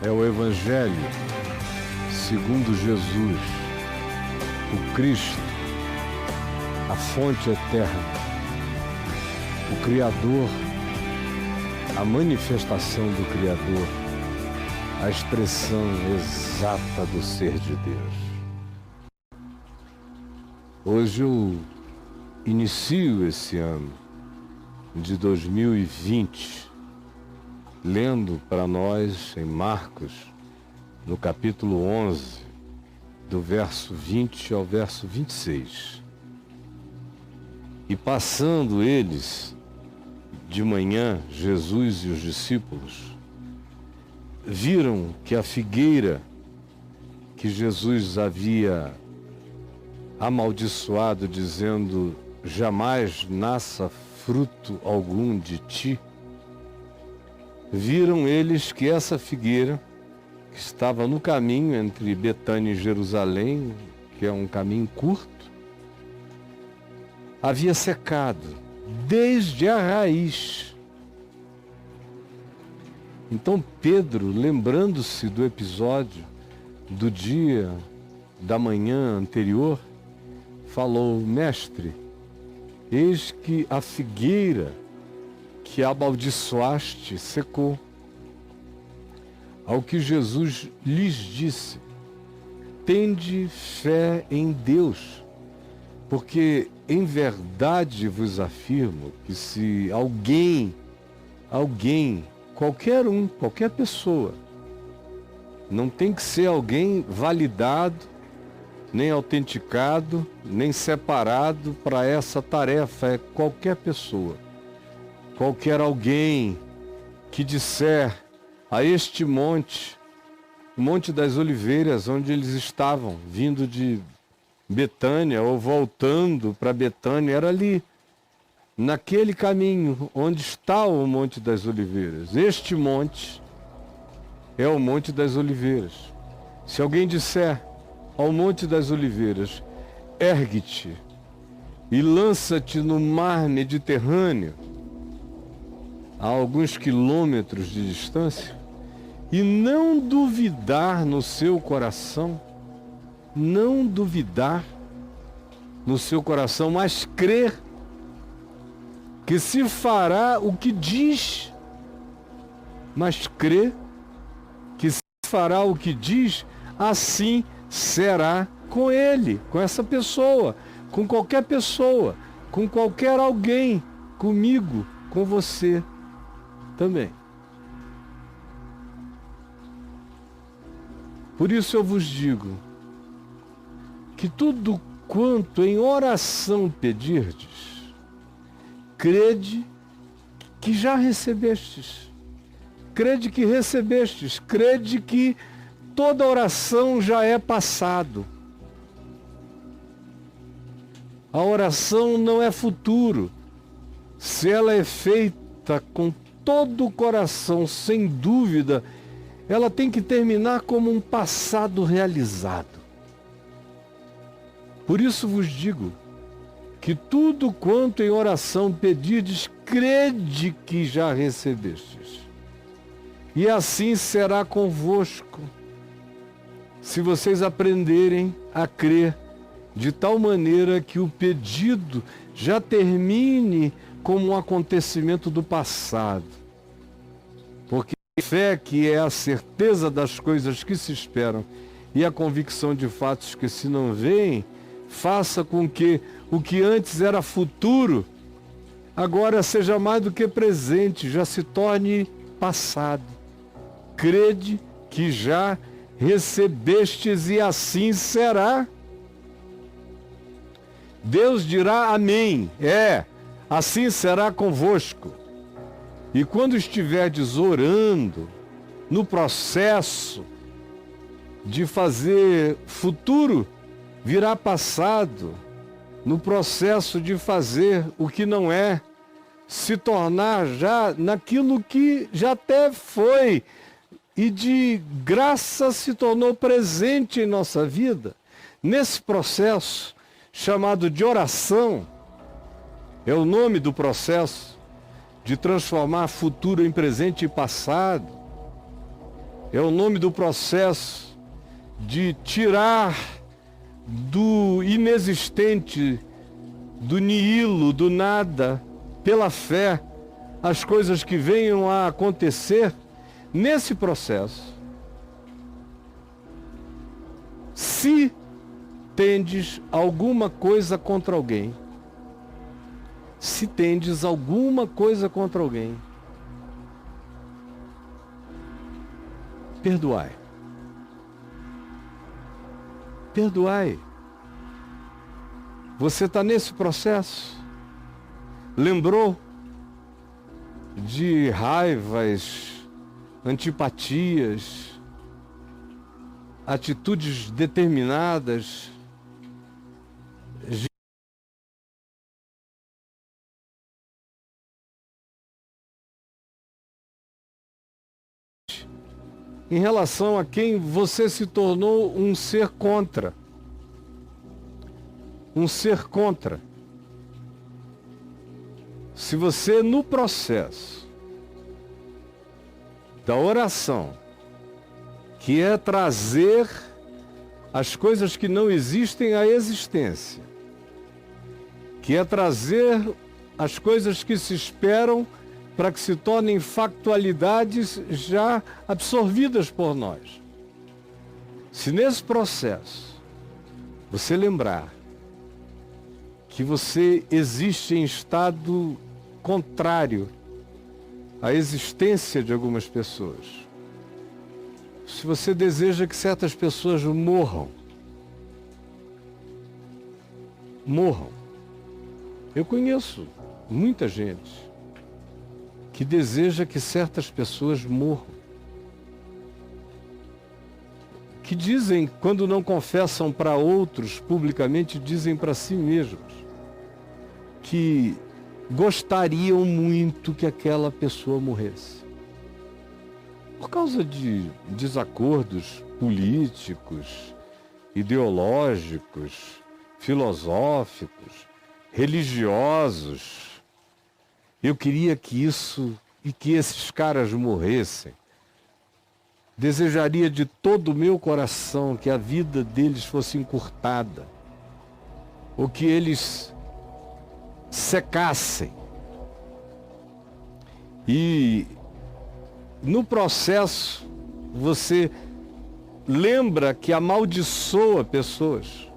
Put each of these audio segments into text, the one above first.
é o Evangelho segundo Jesus, o Cristo, a fonte eterna, o Criador, a manifestação do Criador, a expressão exata do ser de Deus. Hoje eu inicio esse ano de 2020 lendo para nós em Marcos, no capítulo 11, do verso 20 ao verso 26. E passando eles de manhã, Jesus e os discípulos viram que a figueira que Jesus havia amaldiçoado, dizendo: jamais nasça fruto algum de ti, viram eles que essa figueira, que estava no caminho entre Betânia e Jerusalém, que é um caminho curto, havia secado desde a raiz. Então Pedro, lembrando-se do episódio do dia da manhã anterior, falou: mestre, eis que a figueira que amaldiçoaste secou. Ao que Jesus lhes disse: tende fé em Deus, porque em verdade vos afirmo que se alguém, qualquer um, qualquer pessoa, não tem que ser alguém validado, nem autenticado, nem separado para essa tarefa, é qualquer pessoa, qualquer alguém que disser a este monte, o Monte das Oliveiras, onde eles estavam, vindo de Betânia ou voltando para Betânia, era ali, naquele caminho onde está o Monte das Oliveiras. Este monte é o Monte das Oliveiras. Se alguém disser ao Monte das Oliveiras: ergue-te e lança-te no mar Mediterrâneo, a alguns quilômetros de distância, e não duvidar no seu coração, mas crer que se fará o que diz, assim será com ele, com essa pessoa, com qualquer pessoa, com qualquer alguém, comigo, com você também. Por isso eu vos digo que tudo quanto em oração pedirdes, crede que já recebestes. Crede que recebestes. Crede que toda oração já é passado. A oração não é futuro. Se ela é feita com todo o coração, sem dúvida, ela tem que terminar como um passado realizado. Por isso vos digo que tudo quanto em oração pedirdes, crede que já recebestes. E assim será convosco, se vocês aprenderem a crer de tal maneira que o pedido já termine como um acontecimento do passado. Porque a fé, que é a certeza das coisas que se esperam e a convicção de fatos que se não veem, faça com que o que antes era futuro agora seja mais do que presente, já se torne passado. Crede que já recebestes e assim será. Deus dirá amém. Assim será convosco. E quando estiverdes orando, no processo de fazer futuro, virá passado. No processo de fazer o que não é, se tornar já naquilo que já até foi e de graça se tornou presente em nossa vida. Nesse processo chamado de oração, é o nome do processo de transformar futuro em presente e passado. É o nome do processo de tirar do inexistente, do nihilo, do nada, pela fé, as coisas que venham a acontecer. Nesse processo, se tendes alguma coisa contra alguém, se tendes alguma coisa contra alguém, perdoai. Perdoai. Você está nesse processo? Lembrou de raivas, antipatias, atitudes determinadas, em relação a quem você se tornou um ser contra. Um ser contra. Se você, no processo da oração, que é trazer as coisas que não existem à existência, que é trazer as coisas que se esperam para que se tornem factualidades já absorvidas por nós. Se nesse processo você lembrar que você existe em estado contrário à existência de algumas pessoas, se você deseja que certas pessoas morram, eu conheço muita gente que deseja que certas pessoas morram, que dizem, quando não confessam para outros publicamente, dizem para si mesmos que gostariam muito que aquela pessoa morresse. Por causa de desacordos políticos, ideológicos, filosóficos, religiosos. Eu queria que esses caras morressem. Desejaria de todo o meu coração que a vida deles fosse encurtada, ou que eles secassem. E no processo você lembra que amaldiçoa pessoas,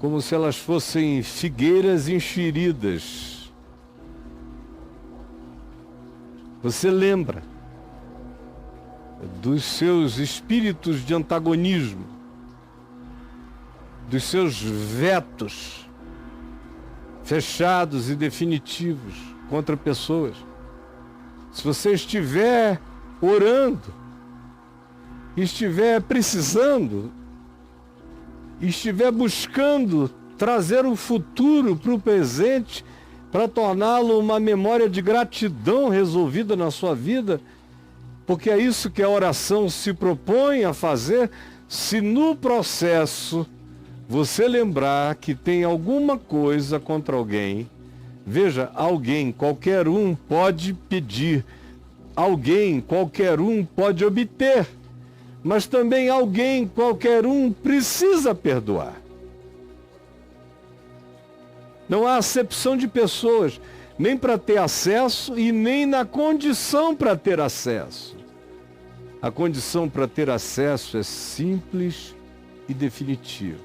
como se elas fossem figueiras enxeridas. Você lembra dos seus espíritos de antagonismo, dos seus vetos fechados e definitivos contra pessoas. Se você estiver orando, estiver precisando, estiver buscando trazer o futuro para o presente, para torná-lo uma memória de gratidão resolvida na sua vida, porque é isso que a oração se propõe a fazer. Se no processo você lembrar que tem alguma coisa contra alguém, veja, alguém, qualquer um pode pedir, alguém, qualquer um pode obter, mas também alguém, qualquer um, precisa perdoar. Não há acepção de pessoas, nem para ter acesso e nem na condição para ter acesso. A condição para ter acesso é simples e definitiva.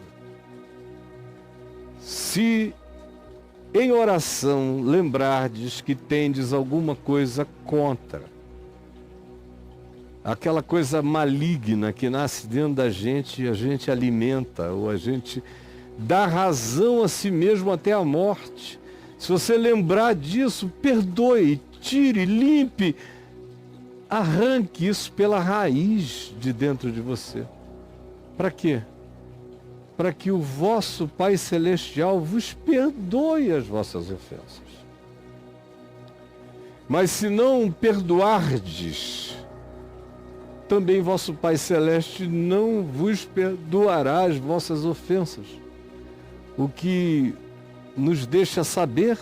Se em oração lembrardes que tendes alguma coisa contra, aquela coisa maligna que nasce dentro da gente e a gente alimenta, ou a gente dá razão a si mesmo até a morte. Se você lembrar disso, perdoe, tire, limpe, arranque isso pela raiz de dentro de você. Para quê? Para que o vosso Pai Celestial vos perdoe as vossas ofensas. Mas se não perdoardes, também vosso Pai Celeste não vos perdoará as vossas ofensas. O que nos deixa saber,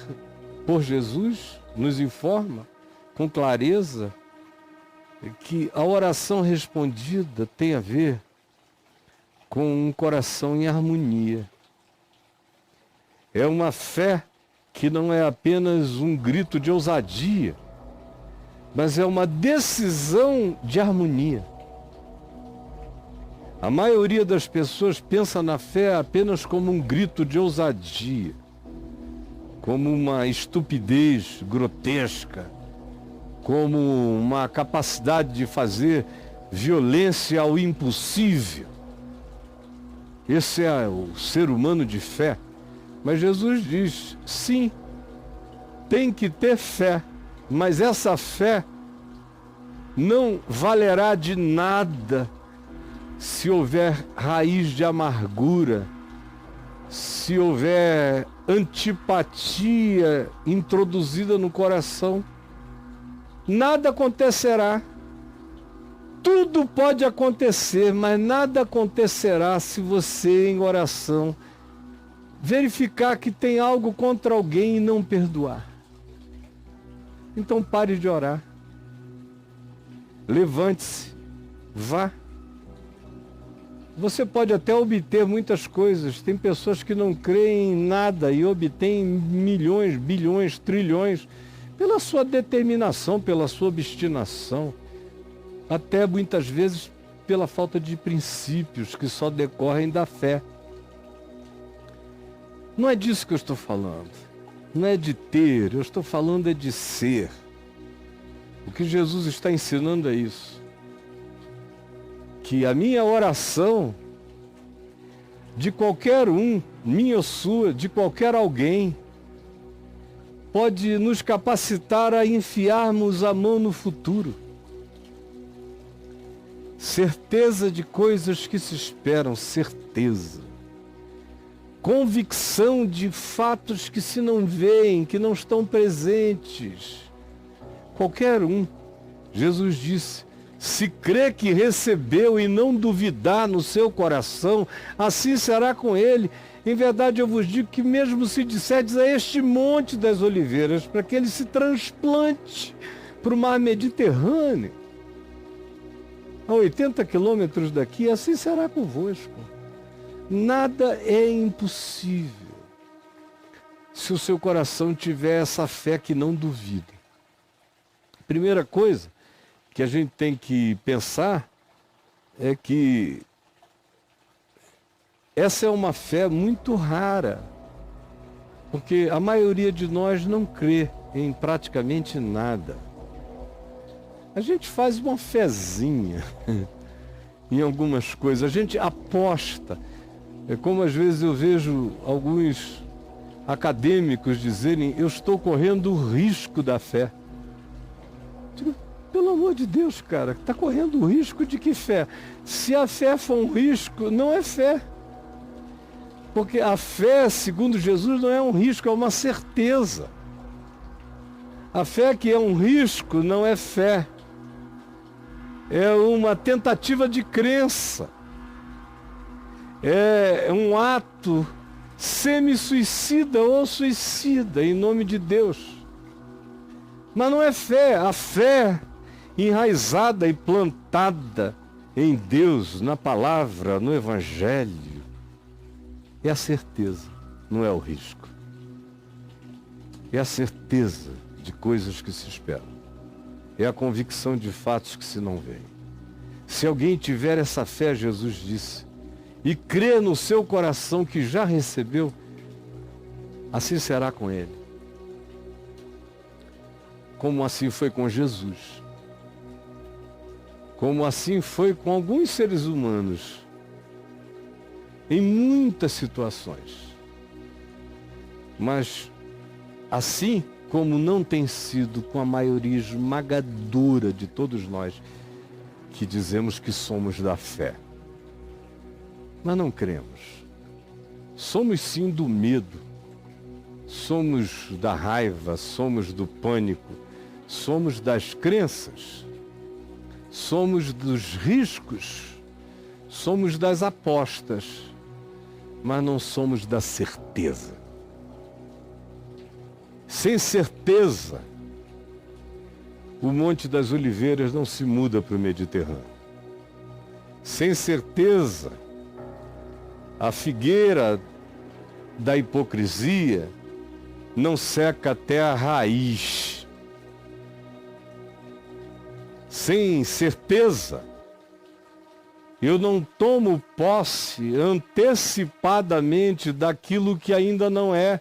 por Jesus, nos informa com clareza, que a oração respondida tem a ver com um coração em harmonia. É uma fé que não é apenas um grito de ousadia, mas é uma decisão de harmonia. A maioria das pessoas pensa na fé apenas como um grito de ousadia, como uma estupidez grotesca, como uma capacidade de fazer violência ao impossível. Esse é o ser humano de fé. Mas Jesus diz, sim, tem que ter fé, mas essa fé não valerá de nada se houver raiz de amargura, se houver antipatia introduzida no coração. Nada acontecerá. Tudo pode acontecer, mas nada acontecerá se você, em oração, verificar que tem algo contra alguém e não perdoar. Então pare de orar. Levante-se. Vá. Você pode até obter muitas coisas. Tem pessoas que não creem em nada e obtêm milhões, bilhões, trilhões pela sua determinação, pela sua obstinação. Até muitas vezes pela falta de princípios que só decorrem da fé. Não é disso que eu estou falando. Não é de ter, eu estou falando é de ser. O que Jesus está ensinando é isso. Que a minha oração, de qualquer um, minha ou sua, de qualquer alguém, pode nos capacitar a enfiarmos a mão no futuro. Certeza de coisas que se esperam, certeza. Convicção de fatos que se não veem, que não estão presentes. Qualquer um. Jesus disse, se crê que recebeu e não duvidar no seu coração, assim será com ele. Em verdade eu vos digo que mesmo se disserdes a este monte das oliveiras, para que ele se transplante para o mar Mediterrâneo, a 80 quilômetros daqui, assim será convosco. Nada é impossível se o seu coração tiver essa fé que não duvida. Primeira coisa que a gente tem que pensar é que essa é uma fé muito rara, porque a maioria de nós não crê em praticamente nada. A gente faz uma fezinha em algumas coisas, a gente aposta. É como às vezes eu vejo alguns acadêmicos dizerem, eu estou correndo o risco da fé. Digo, pelo amor de Deus, cara, está correndo o risco de que fé? Se a fé for um risco, não é fé. Porque a fé, segundo Jesus, não é um risco, é uma certeza. A fé que é um risco não é fé. É uma tentativa de crença. É um ato semi-suicida ou suicida em nome de Deus. Mas não é fé. A fé enraizada e plantada em Deus, na palavra, no Evangelho, é a certeza, não é o risco. É a certeza de coisas que se esperam. É a convicção de fatos que se não veem. Se alguém tiver essa fé, Jesus disse, e crê no seu coração que já recebeu, assim será com ele. Como assim foi com Jesus. Como assim foi com alguns seres humanos. Em muitas situações. Mas assim como não tem sido com a maioria esmagadora de todos nós que dizemos que somos da fé. Mas não cremos. Somos sim do medo, somos da raiva, somos do pânico, somos das crenças, somos dos riscos, somos das apostas, mas não somos da certeza. Sem certeza, o Monte das Oliveiras não se muda para o Mediterrâneo. Sem certeza, a figueira da hipocrisia não seca até a raiz. Sem certeza, eu não tomo posse antecipadamente daquilo que ainda não é,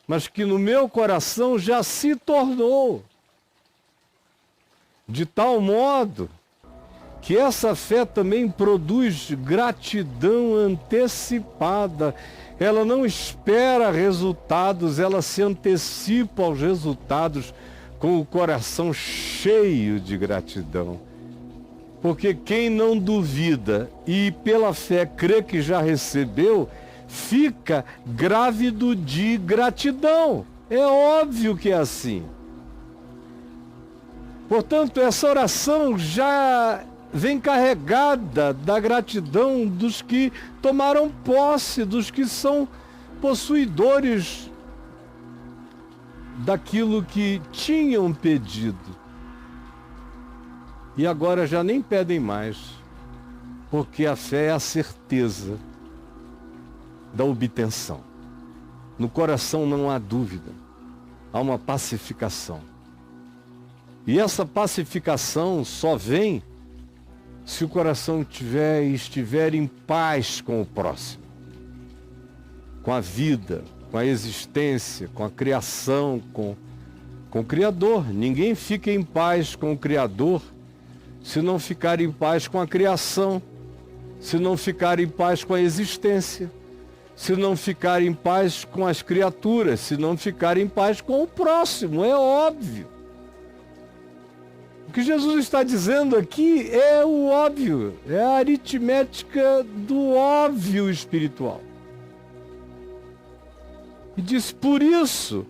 mas que no meu coração já se tornou. De tal modo que essa fé também produz gratidão antecipada. Ela não espera resultados, ela se antecipa aos resultados com o coração cheio de gratidão. Porque quem não duvida e pela fé crê que já recebeu, fica grávido de gratidão. É óbvio que é assim. Portanto, essa oração já vem carregada da gratidão dos que tomaram posse, dos que são possuidores daquilo que tinham pedido. E agora já nem pedem mais, porque a fé é a certeza da obtenção. No coração não há dúvida, há uma pacificação. E essa pacificação só vem se o coração estiver em paz com o próximo, com a vida, com a existência, com a criação, com o Criador. Ninguém fica em paz com o Criador se não ficar em paz com a criação, se não ficar em paz com a existência, se não ficar em paz com as criaturas, se não ficar em paz com o próximo. É óbvio. O que Jesus está dizendo aqui é o óbvio, é a aritmética do óbvio espiritual. E diz, por isso,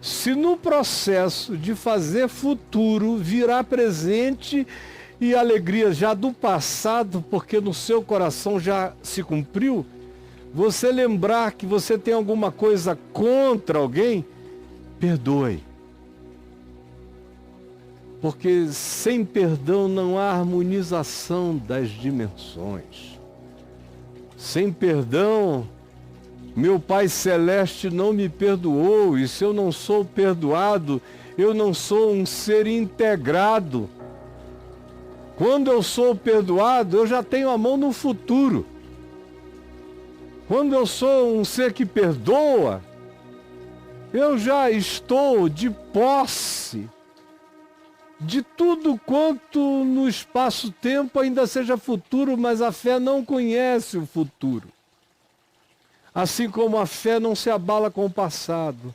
se no processo de fazer futuro virá presente e alegria já do passado, porque no seu coração já se cumpriu, você lembrar que você tem alguma coisa contra alguém, perdoe. Porque sem perdão não há harmonização das dimensões. Sem perdão, meu Pai Celeste não me perdoou, e se eu não sou perdoado, eu não sou um ser integrado. Quando eu sou perdoado, eu já tenho a mão no futuro. Quando eu sou um ser que perdoa, eu já estou de posse de tudo quanto no espaço-tempo ainda seja futuro, mas a fé não conhece o futuro. Assim como a fé não se abala com o passado.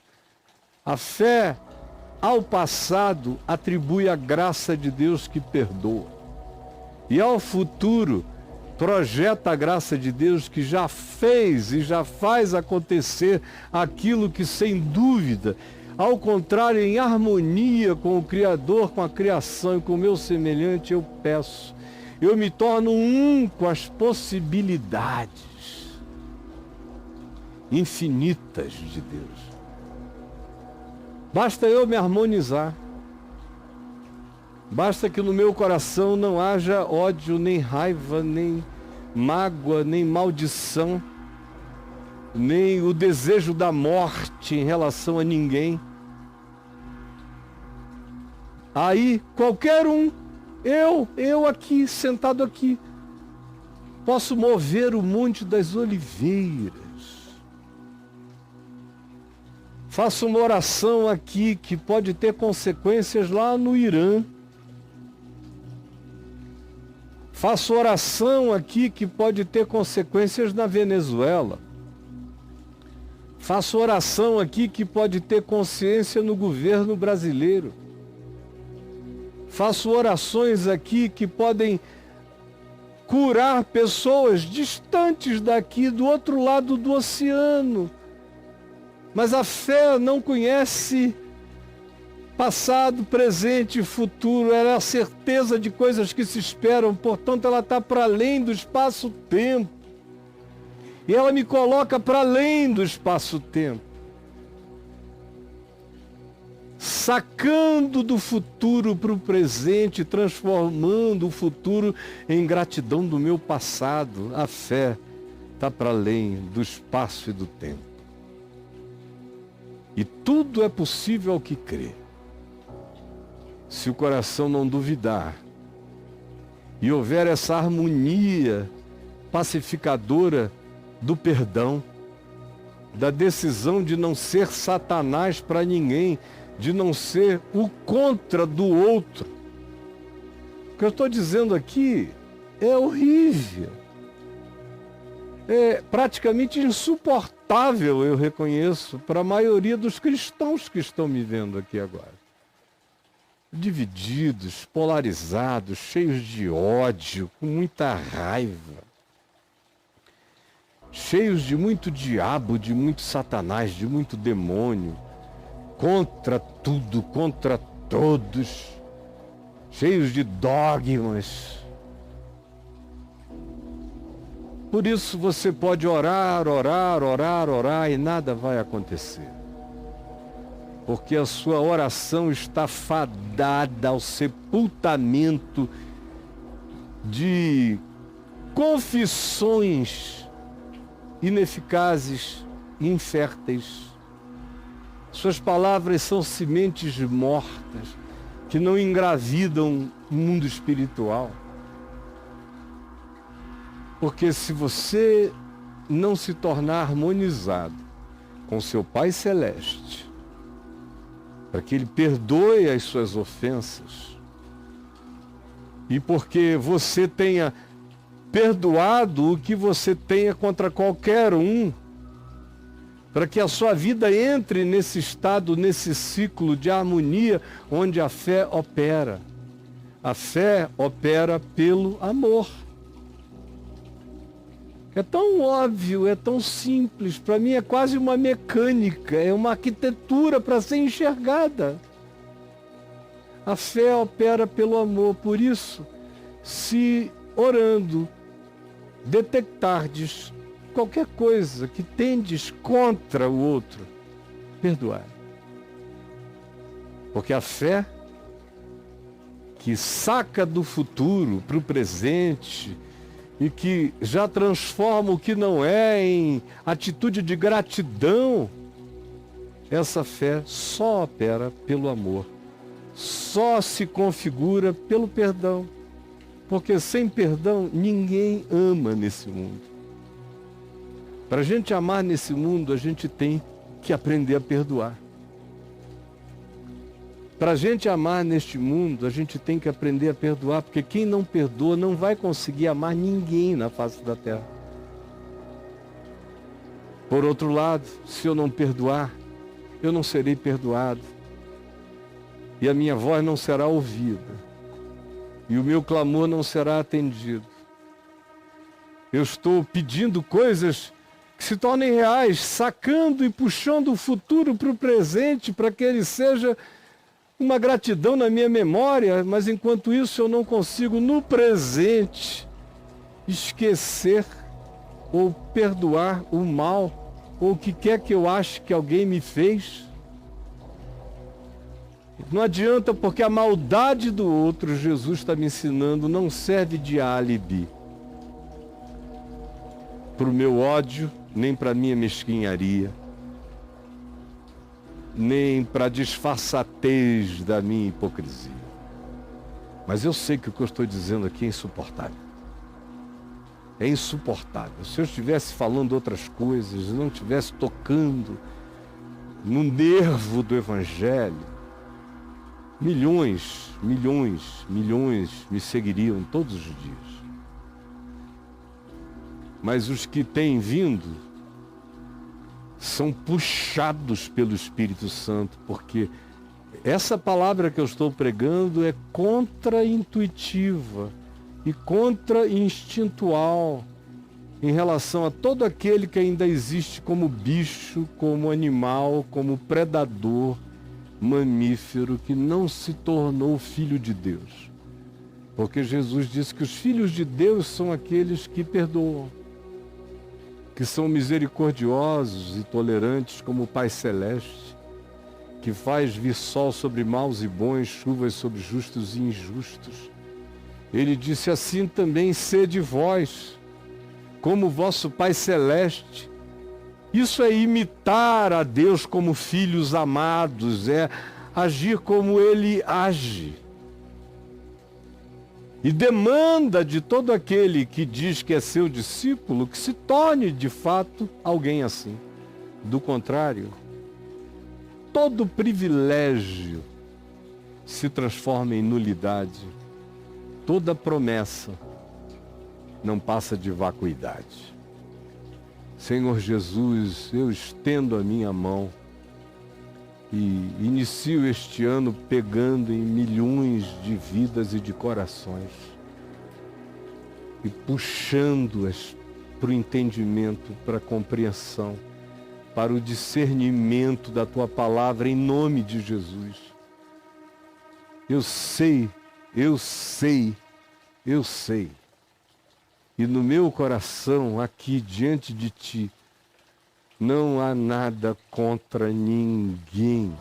A fé, ao passado, atribui a graça de Deus que perdoa. E ao futuro, projeta a graça de Deus que já fez e já faz acontecer aquilo que, sem dúvida, ao contrário, em harmonia com o Criador, com a criação e com o meu semelhante, eu peço. Eu me torno um com as possibilidades infinitas de Deus. Basta eu me harmonizar. Basta que no meu coração não haja ódio, nem raiva, nem mágoa, nem maldição, nem o desejo da morte em relação a ninguém. Aí, qualquer um, eu aqui, sentado aqui, posso mover o Monte das Oliveiras. Faço uma oração aqui que pode ter consequências lá no Irã. Faço oração aqui que pode ter consequências na Venezuela. Faço oração aqui que pode ter consciência no governo brasileiro. Faço orações aqui que podem curar pessoas distantes daqui, do outro lado do oceano. Mas a fé não conhece passado, presente e futuro. Ela é a certeza de coisas que se esperam, portanto ela está para além do espaço-tempo. E ela me coloca para além do espaço-tempo. sacando do futuro para o presente, transformando o futuro em gratidão do meu passado. A fé está para além do espaço e do tempo. E tudo é possível ao que crê. Se o coração não duvidar e houver essa harmonia pacificadora do perdão, da decisão de não ser Satanás para ninguém, de não ser o contra do outro. O que eu estou dizendo aqui é horrível. É praticamente insuportável, eu reconheço, para a maioria dos cristãos que estão me vendo aqui agora. Divididos, polarizados, cheios de ódio, com muita raiva. Cheios de muito diabo, de muito Satanás, de muito demônio. Contra tudo, contra todos. Cheios de dogmas. Por isso você pode orar, orar, orar, orar e nada vai acontecer. Porque a sua oração está fadada ao sepultamento de confissões ineficazes e inférteis. Suas palavras são sementes mortas que não engravidam o mundo espiritual. Porque se você não se tornar harmonizado com seu Pai Celeste, para que Ele perdoe as suas ofensas, e porque você tenha perdoado o que você tenha contra qualquer um, para que a sua vida entre nesse estado, nesse ciclo de harmonia, onde a fé opera. A fé opera pelo amor. É tão óbvio, é tão simples, para mim é quase uma mecânica, é uma arquitetura para ser enxergada. A fé opera pelo amor, por isso, se orando, detectardes qualquer coisa que tendes contra o outro, perdoar. Porque a fé que saca do futuro para o presente e que já transforma o que não é em atitude de gratidão, essa fé só opera pelo amor, só se configura pelo perdão. Porque sem perdão ninguém ama nesse mundo. Para a gente amar nesse mundo, a gente tem que aprender a perdoar. Para a gente amar neste mundo, a gente tem que aprender a perdoar, porque quem não perdoa não vai conseguir amar ninguém na face da terra. Por outro lado, se eu não perdoar, eu não serei perdoado. E a minha voz não será ouvida. E o meu clamor não será atendido. Eu estou pedindo coisas que se tornem reais, sacando e puxando o futuro para o presente, para que ele seja uma gratidão na minha memória, mas enquanto isso eu não consigo no presente esquecer ou perdoar o mal ou o que quer que eu ache que alguém me fez. Não adianta, porque a maldade do outro, Jesus está me ensinando, não serve de álibi para o meu ódio, nem para a minha mesquinharia, nem para a disfarçatez da minha hipocrisia. Mas eu sei que o que eu estou dizendo aqui é insuportável. É insuportável. Se eu estivesse falando outras coisas, não estivesse tocando no nervo do Evangelho, milhões me seguiriam todos os dias. Mas os que têm vindo são puxados pelo Espírito Santo, porque essa palavra que eu estou pregando é contra-intuitiva e contra-instintual em relação a todo aquele que ainda existe como bicho, como animal, como predador, mamífero, que não se tornou filho de Deus. Porque Jesus disse que os filhos de Deus são aqueles que perdoam, que são misericordiosos e tolerantes como o Pai Celeste, que faz vir sol sobre maus e bons, chuvas sobre justos e injustos. Ele disse assim também: sede vós, como vosso Pai Celeste. Isso é imitar a Deus como filhos amados, é agir como Ele age. E demanda de todo aquele que diz que é seu discípulo que se torne de fato alguém assim. Do contrário, todo privilégio se transforma em nulidade. Toda promessa não passa de vacuidade. Senhor Jesus, eu estendo a minha mão e inicio este ano pegando em milhões de vidas e de corações e puxando-as para o entendimento, para a compreensão, para o discernimento da Tua palavra em nome de Jesus. Eu sei. E no meu coração, aqui diante de Ti, não há nada contra ninguém.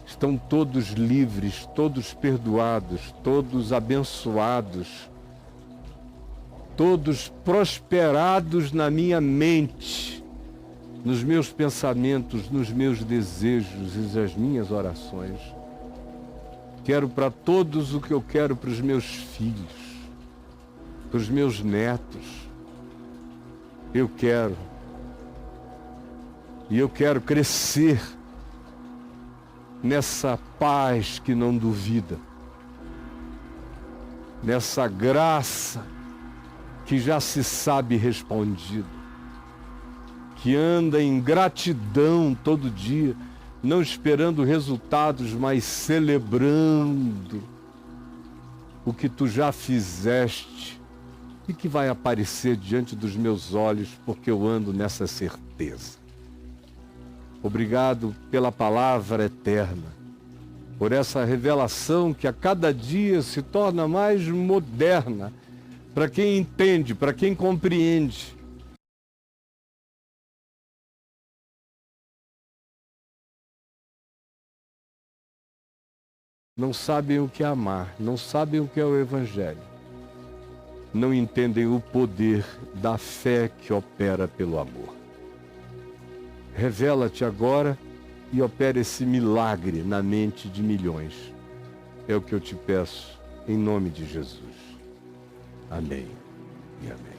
Estão todos livres, todos perdoados, todos abençoados, todos prosperados na minha mente, nos meus pensamentos, nos meus desejos e nas minhas orações. Quero para todos o que eu quero para os meus filhos, para os meus netos. Eu quero. E eu quero crescer nessa paz que não duvida, nessa graça que já se sabe respondida, que anda em gratidão todo dia, não esperando resultados, mas celebrando o que tu já fizeste e que vai aparecer diante dos meus olhos, porque eu ando nessa certeza. Obrigado pela palavra eterna, por essa revelação que a cada dia se torna mais moderna, para quem entende, para quem compreende. Não sabem o que é amar, não sabem o que é o Evangelho. Não entendem o poder da fé que opera pelo amor. Revela-te agora e opera esse milagre na mente de milhões. É o que eu te peço, em nome de Jesus. Amém e amém.